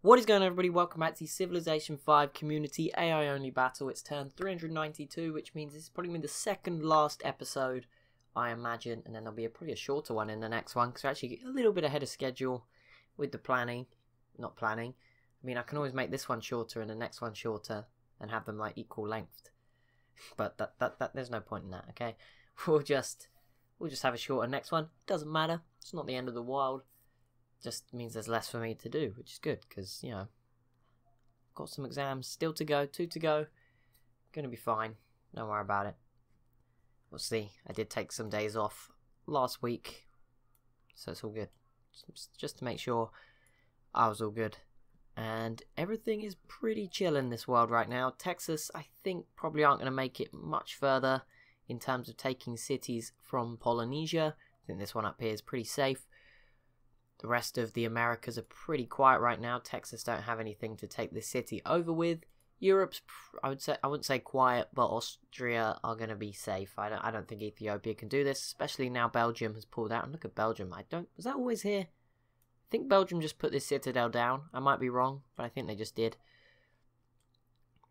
What is going on, everybody? Welcome back to the Civilization 5 Community AI Only Battle. It's turn 392, which means this is probably the second last episode, I imagine, and then there'll be probably a shorter one in the next one, because we're actually a little bit ahead of schedule with the planning. Not planning. I mean, I can always make this one shorter and the next one shorter, and have them like equal length. But that there's no point in that, okay? We'll just have a shorter next one. Doesn't matter. It's not the end of the world. Just means there's less for me to do, which is good, because, you know, got some exams still to go, 2 to go, gonna be fine, don't worry about it. We'll see. I did take some days off last week, so it's all good, just to make sure I was all good. And everything is pretty chill in this world right now. Texas, I think, probably aren't going to make it much further in terms of taking cities from Polynesia. I think this one up here is pretty safe. The rest of the Americas are pretty quiet right now. Texas don't have anything to take this city over with. Europe's, I wouldn't say quiet, but Austria are going to be safe. I don't think Ethiopia can do this, especially now Belgium has pulled out. And look at Belgium. Was that always here? I think Belgium just put this citadel down. I might be wrong, but I think they just did.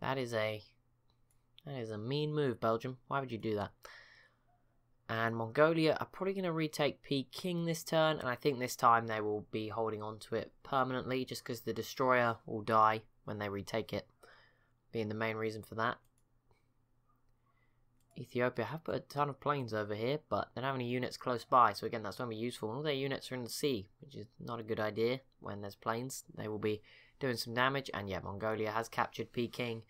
That is a mean move, Belgium. Why would you do that? And Mongolia are probably going to retake Peking this turn, and I think this time they will be holding on to it permanently, just because the destroyer will die when they retake it, being the main reason for that. Ethiopia have put a ton of planes over here, but they don't have any units close by, so again, that's going to be useful. And all their units are in the sea, which is not a good idea when there's planes. They will be doing some damage, and yeah, Mongolia has captured Peking.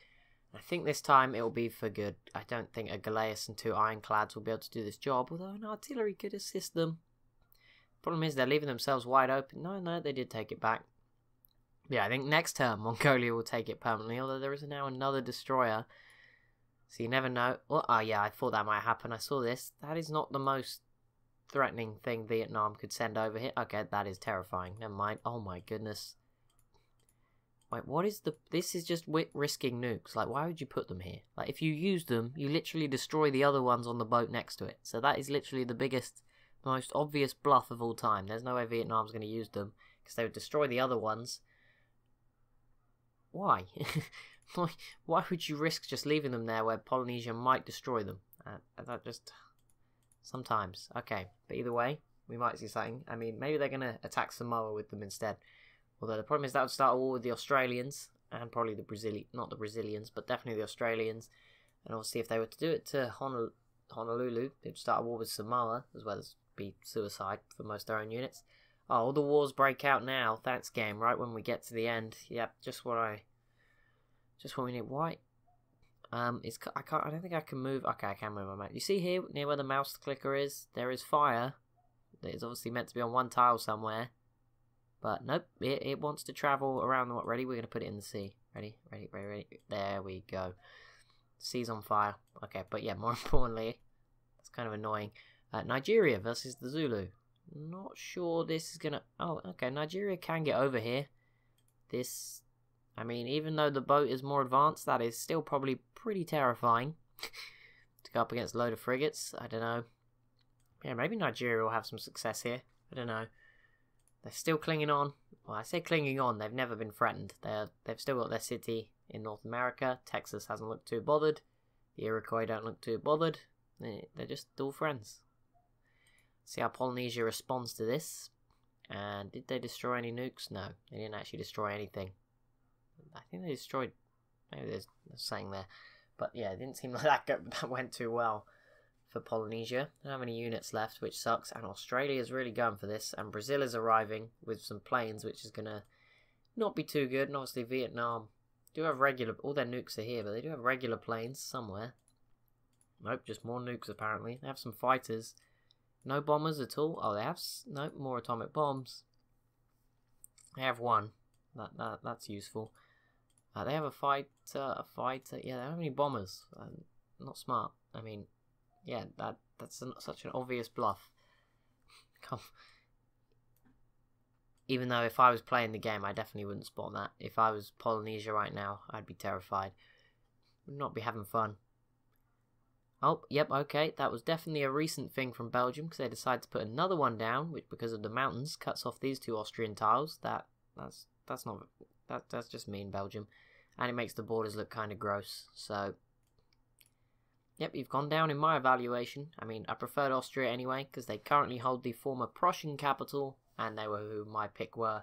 I think this time it will be for good. I don't think a Galeas and 2 ironclads will be able to do this job, although an artillery could assist them. Problem is they're leaving themselves wide open. No, they did take it back. Yeah, I think next turn Mongolia will take it permanently, although there is now another destroyer. So you never know. Well, oh yeah, I thought that might happen. I saw this. That is not the most threatening thing Vietnam could send over here. Okay, that is terrifying. Never mind. Oh my goodness. Wait, what is this is just risking nukes. Like, why would you put them here? Like, if you use them, you literally destroy the other ones on the boat next to it. So that is literally the biggest, most obvious bluff of all time. There's no way Vietnam's going to use them, because they would destroy the other ones. Why? Why would you risk just leaving them there where Polynesia might destroy them? That just... Sometimes. Okay, but either way, we might see something. I mean, maybe they're going to attack Samoa with them instead. Although the problem is that would start a war with the Australians, and probably the not the Brazilians, but definitely the Australians. And obviously if they were to do it to Honolulu, they'd start a war with Samoa, as well as be suicide for most of their own units. Oh, all the wars break out now. Thanks, game, right when we get to the end. Yep, just what we need. Why? I don't think I can move. Okay, I can move my mouse. You see here, near where the mouse clicker is, there is fire. It is obviously meant to be on one tile somewhere. But nope, it wants to travel around. What, ready? We're going to put it in the sea. Ready? There we go. Sea's on fire. Okay, but yeah, more importantly, that's kind of annoying. Nigeria versus the Zulu. Not sure this is going to... Oh, okay, Nigeria can get over here. This... I mean, even though the boat is more advanced, that is still probably pretty terrifying. To go up against a load of frigates. I don't know. Yeah, maybe Nigeria will have some success here. I don't know. They're still clinging on. Well, I say clinging on. They've never been threatened. They've still got their city in North America. Texas hasn't looked too bothered. The Iroquois don't look too bothered. They're just all friends. See how Polynesia responds to this. And did they destroy any nukes? No, they didn't actually destroy anything. I think they destroyed... Maybe there's something there. But yeah, it didn't seem like that went too well for Polynesia. Don't have any units left, which sucks, and Australia is really going for this, and Brazil is arriving with some planes, which is gonna not be too good. And obviously Vietnam do have regular, all their nukes are here, but they do have regular planes somewhere. Nope, just more nukes apparently. They have some fighters, no bombers at all. Oh, they have nope, more atomic bombs. They have one. That's useful. They have a fighter. Yeah, they don't have any bombers. Not smart. I mean. Yeah, that's such an obvious bluff. Even though if I was playing the game, I definitely wouldn't spot that. If I was Polynesia right now, I'd be terrified. Would not be having fun. Oh, yep, okay. That was definitely a recent thing from Belgium, because they decided to put another one down, which, because of the mountains, cuts off these 2 Austrian tiles. That's not That's just mean, Belgium. And it makes the borders look kind of gross. So, yep, you've gone down in my evaluation. I mean, I preferred Austria anyway, because they currently hold the former Prussian capital, and they were who my pick were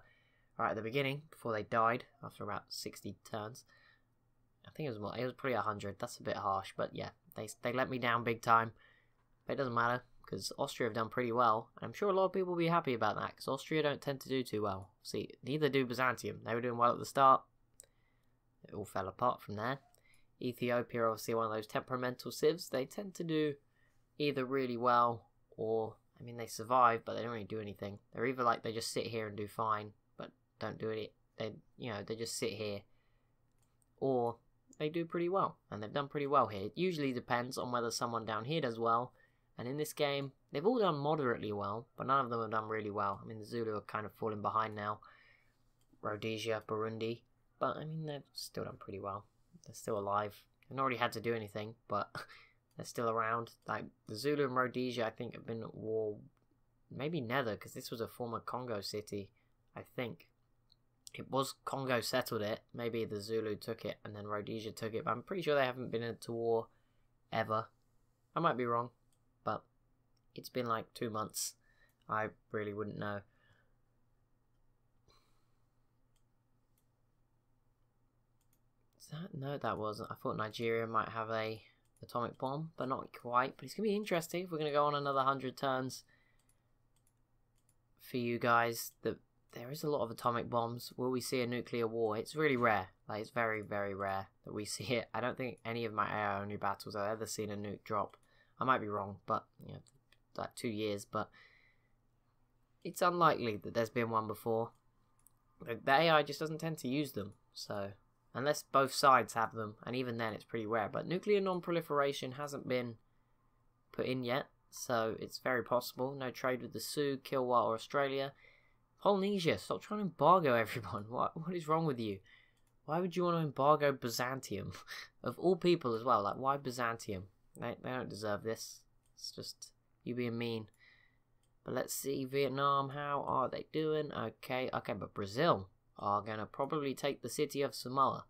right at the beginning, before they died, after about 60 turns. I think it was more, it was probably 100, that's a bit harsh, but yeah, they let me down big time. But it doesn't matter, because Austria have done pretty well, and I'm sure a lot of people will be happy about that, because Austria don't tend to do too well. See, neither do Byzantium. They were doing well at the start. It all fell apart from there. Ethiopia, obviously one of those temperamental civs. They tend to do either really well, or, I mean, they survive, but they don't really do anything. They're either like, they just sit here and do fine, but don't do it. They, you know, they just sit here. Or, they do pretty well, and they've done pretty well here. It usually depends on whether someone down here does well, and in this game, they've all done moderately well, but none of them have done really well. I mean, the Zulu are kind of falling behind now. Rhodesia, Burundi. But, I mean, they've still done pretty well. They're still alive. They've not really had to do anything, but they're still around. Like, the Zulu and Rhodesia, I think, have been at war. Maybe Nether, because this was a former Congo city, I think. It was Congo settled it. Maybe the Zulu took it, and then Rhodesia took it. But I'm pretty sure they haven't been into war ever. I might be wrong, but it's been like 2 months. I really wouldn't know. No, that wasn't. I thought Nigeria might have a atomic bomb, but not quite. But it's going to be interesting if we're going to go on another 100 turns for you guys. There is a lot of atomic bombs. Will we see a nuclear war? It's really rare. Like, it's very, very rare that we see it. I don't think any of my AI-only battles I've ever seen a nuke drop. I might be wrong, but, you know, like 2 years. But it's unlikely that there's been one before. The AI just doesn't tend to use them, so... Unless both sides have them, and even then it's pretty rare. But nuclear non-proliferation hasn't been put in yet, so it's very possible. No trade with the Sioux, Kilwa, or Australia. Polynesia, stop trying to embargo everyone. What is wrong with you? Why would you want to embargo Byzantium? Of all people as well, like, why Byzantium? They don't deserve this. It's just you being mean. But let's see, Vietnam, how are they doing? Okay, but Brazil are going to probably take the city of Samoa.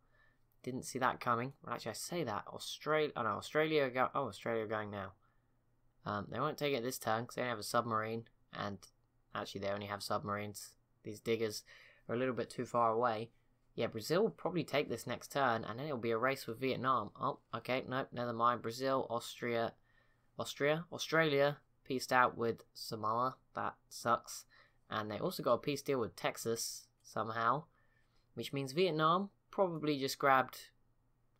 Didn't see that coming. Well, actually, I say that. Australia are going now. They won't take it this turn because they don't have a submarine. And actually, they only have submarines. These diggers are a little bit too far away. Yeah, Brazil will probably take this next turn, and then it'll be a race with Vietnam. Oh, okay, nope, never mind. Brazil, Australia, pieced out with Samoa. That sucks. And they also got a peace deal with Texas somehow, which means Vietnam probably just grabbed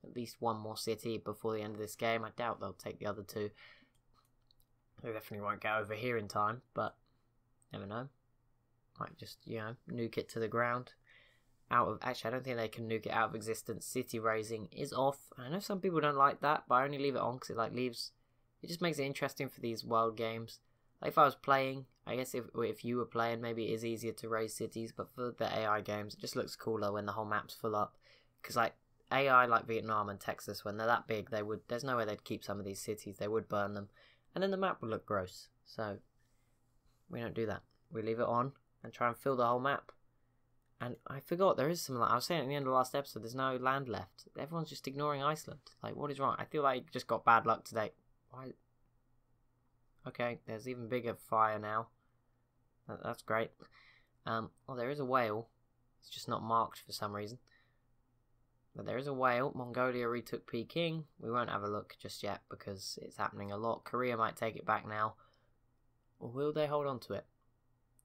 at least one more city before the end of this game. I doubt they'll take the other two. They definitely won't get over here in time, but never know. Might just, you know, nuke it to the ground. Actually, I don't think they can nuke it out of existence. City raising is off. I know some people don't like that, but I only leave it on because it just makes it interesting for these world games. Like if I was playing, I guess if you were playing, maybe it is easier to raise cities, but for the AI games, it just looks cooler when the whole map's full up. Because like AI like Vietnam and Texas, when they're that big, there's no way they'd keep some of these cities. They would burn them, and then the map would look gross. So we don't do that. We leave it on and try and fill the whole map. And I forgot, there is some, I was saying at the end of the last episode, there's no land left. Everyone's just ignoring Iceland. Like, what is wrong? I feel like you just got bad luck today. Why? Okay, there's even bigger fire now. That's great. Oh, there is a whale. It's just not marked for some reason. But there is a whale. Mongolia retook Peking. We won't have a look just yet because it's happening a lot. Korea might take it back now. Or will they hold on to it?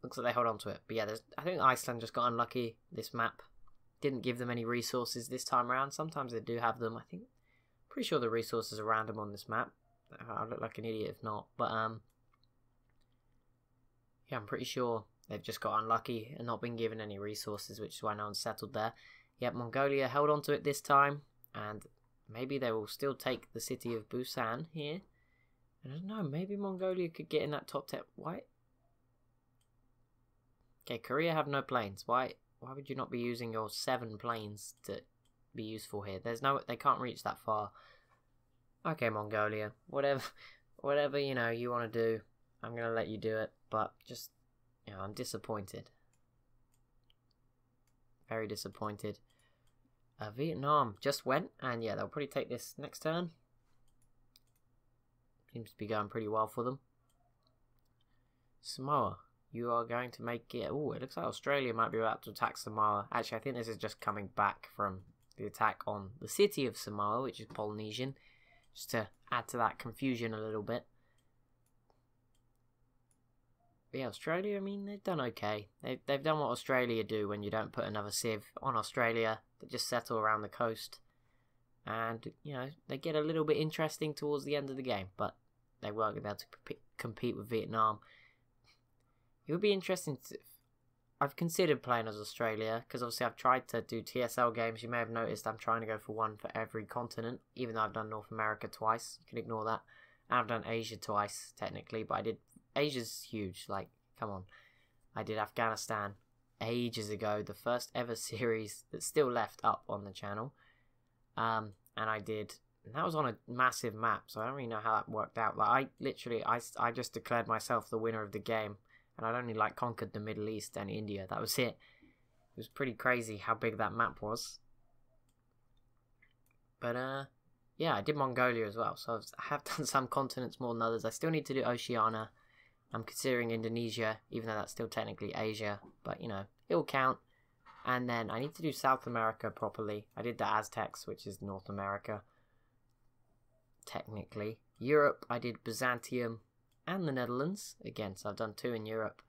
Looks like they hold on to it. But yeah, I think Iceland just got unlucky. This map didn't give them any resources this time around. Sometimes they do have them. I think, pretty sure the resources are random on this map. I look like an idiot if not. But yeah, I'm pretty sure they've just got unlucky and not been given any resources, which is why no one's settled there. Yep, Mongolia held on to it this time, and maybe they will still take the city of Busan here. I don't know, maybe Mongolia could get in that top 10. Why? Okay, Korea have no planes. Why would you not be using your 7 planes to be useful here? They can't reach that far. Okay, Mongolia, whatever you know you want to do, I'm gonna let you do it. But just, you know, I'm disappointed. Very disappointed. Vietnam just went, and yeah, they'll probably take this next turn. Seems to be going pretty well for them. Samoa, you are going to make it... Oh, it looks like Australia might be about to attack Samoa. Actually, I think this is just coming back from the attack on the city of Samoa, which is Polynesian. Just to add to that confusion a little bit. But yeah, Australia, I mean, they've done okay. They've done what Australia do when you don't put another civ on Australia. They just settle around the coast. And, you know, they get a little bit interesting towards the end of the game. But they weren't going to be able to compete with Vietnam. It would be interesting to... I've considered playing as Australia, because obviously I've tried to do TSL games. You may have noticed I'm trying to go for one for every continent, even though I've done North America twice. You can ignore that. And I've done Asia twice, technically, but I did... Asia's huge, like, come on. I did Afghanistan ages ago, the first ever series that's still left up on the channel. And I did... And that was on a massive map, so I don't really know how that worked out. Like, I just declared myself the winner of the game. And I'd only like conquered the Middle East and India. That was it. It was pretty crazy how big that map was. But yeah, I did Mongolia as well. So I have done some continents more than others. I still need to do Oceania. I'm considering Indonesia, even though that's still technically Asia. But, you know, it'll count. And then I need to do South America properly. I did the Aztecs, which is North America. Technically. Europe, I did Byzantium and the Netherlands. Again, so I've done 2 in Europe.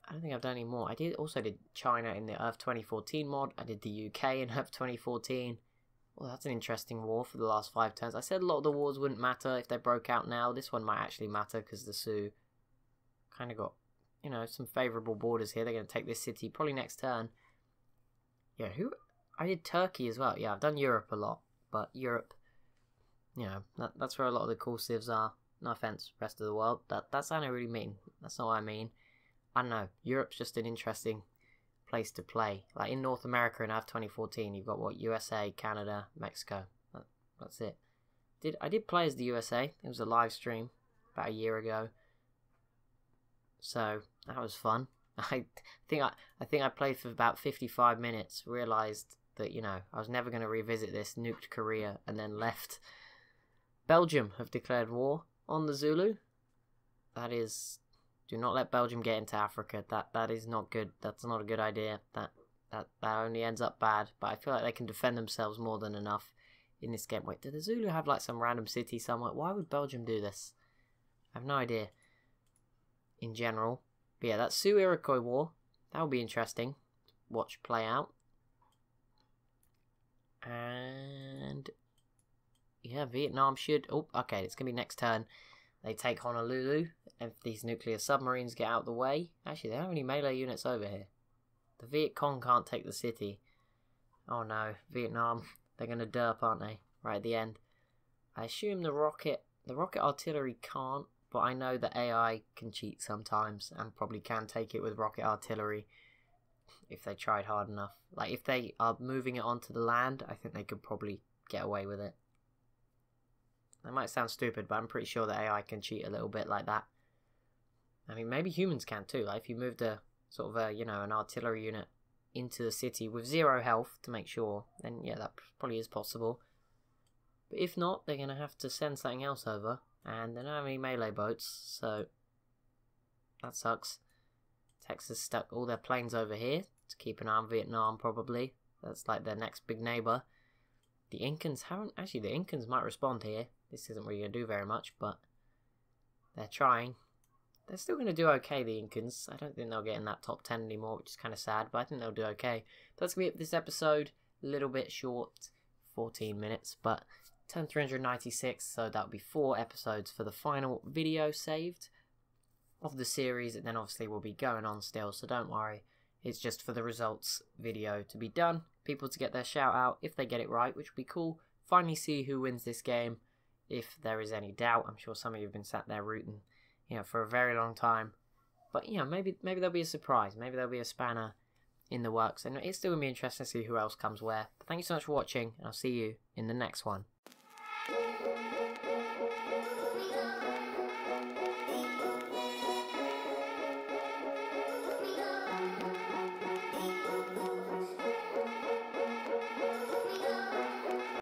I don't think I've done any more. I also did China in the Earth 2014 mod. I did the UK in Earth 2014. Well, that's an interesting war for the last 5 turns. I said a lot of the wars wouldn't matter if they broke out now. This one might actually matter because the Sioux kind of got, you know, some favourable borders here. They're going to take this city probably next turn. Yeah, I did Turkey as well. Yeah, I've done Europe a lot. But Europe, you know, that's where a lot of the cool civs are. No offense, rest of the world. That's not what I really mean. That's not what I mean. I don't know. Europe's just an interesting place to play. Like in North America in Earth 2014, you've got what, USA, Canada, Mexico. That's it. I did play as the USA. It was a live stream about a year ago. So that was fun. I think I played for about 55 minutes. Realized that, you know, I was never going to revisit this. Nuked Korea and then left. Belgium have declared war on the Zulu. That is, do not let Belgium get into Africa. That is not good. That's not a good idea. That only ends up bad. But I feel like they can defend themselves more than enough in this game. Wait, did the Zulu have like some random city somewhere? Why would Belgium do this? I have no idea. In general, but yeah, that Sioux-Iroquois War, that will be interesting. Watch play out. And yeah, Vietnam should... Oh, okay, it's going to be next turn. They take Honolulu. If these nuclear submarines get out of the way... Actually, they don't have any melee units over here. The Viet Cong can't take the city. Oh no, Vietnam. They're going to derp, aren't they? Right at the end. I assume the rocket artillery can't. But I know that AI can cheat sometimes. And probably can take it with rocket artillery. If they tried hard enough. Like, if they are moving it onto the land, I think they could probably get away with it. That might sound stupid, but I'm pretty sure that AI can cheat a little bit like that. I mean, maybe humans can too. Like, if you moved a, sort of a, you know, an artillery unit into the city with 0 health to make sure, then yeah, that probably is possible. But if not, they're going to have to send something else over. And they don't have any melee boats, so that sucks. Texas stuck all their planes over here to keep an eye on Vietnam, probably. That's like their next big neighbour. The Incans haven't... Actually, the Incans might respond here. This isn't really going to do very much, but they're trying. They're still going to do okay, the Incans. I don't think they'll get in that top 10 anymore, which is kind of sad, but I think they'll do okay. But that's going to be it for this episode. A little bit short, 14 minutes, but turn 396, so that'll be 4 episodes for the final video saved of the series, and then obviously we'll be going on still, so don't worry. It's just for the results video to be done, people to get their shout out if they get it right, which would be cool. Finally see who wins this game, if there is any doubt. I'm sure some of you have been sat there rooting, you know, for a very long time. But, you know, maybe there'll be a surprise. Maybe there'll be a spanner in the works. And it's still going to be interesting to see who else comes where. But thank you so much for watching, and I'll see you in the next one.